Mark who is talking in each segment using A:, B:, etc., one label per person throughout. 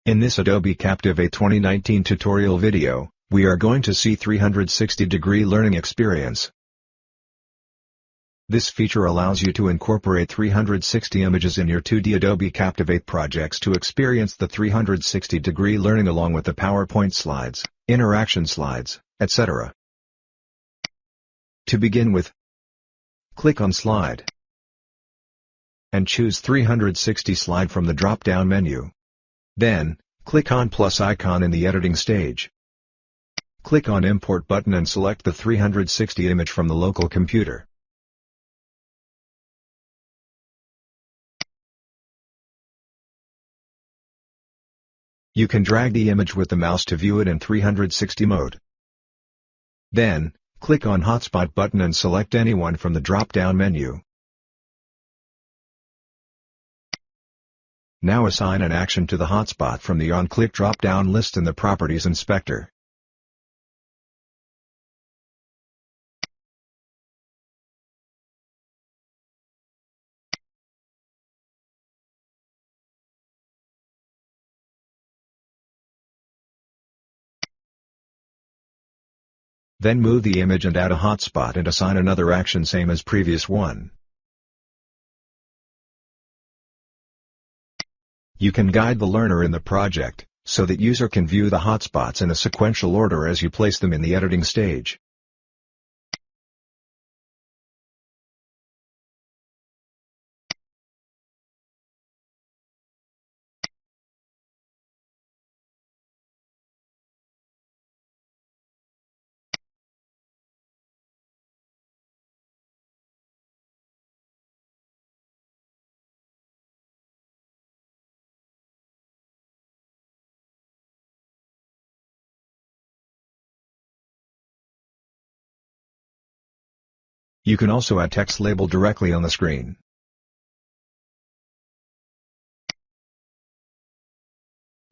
A: In this Adobe Captivate 2019 tutorial video, we are going to see 360-degree learning experience. This feature allows you to incorporate 360 images in your 2D Adobe Captivate projects to experience the 360-degree learning along with the PowerPoint slides, interaction slides, etc. To begin with, click on Slide and choose 360 Slide from the drop-down menu. Then, click on plus icon in the editing stage. Click on Import button and select the 360 image from the local computer. You can drag the image with the mouse to view it in 360 mode. Then, click on Hotspot button and select anyone from the drop-down menu. Now assign an action to the hotspot from the on-click drop-down list in the Properties Inspector. Then move the image and add a hotspot and assign another action same as previous one. You can guide the learner in the project, so that user can view the hotspots in a sequential order as you place them in the editing stage. You can also add text label directly on the screen.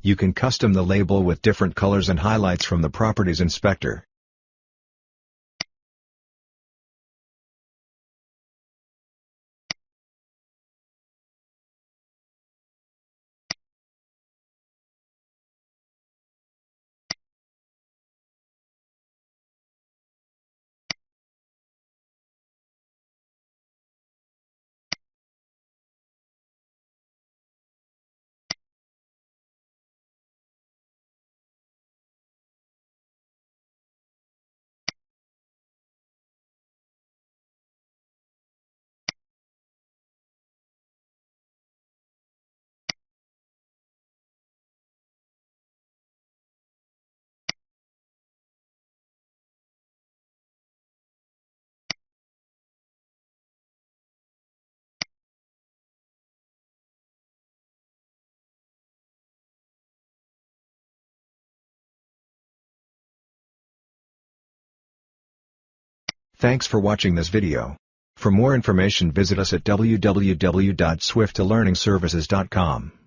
A: You can custom the label with different colors and highlights from the Properties Inspector. Thanks for watching this video. For more information visit us at www.swiftelearningservices.com.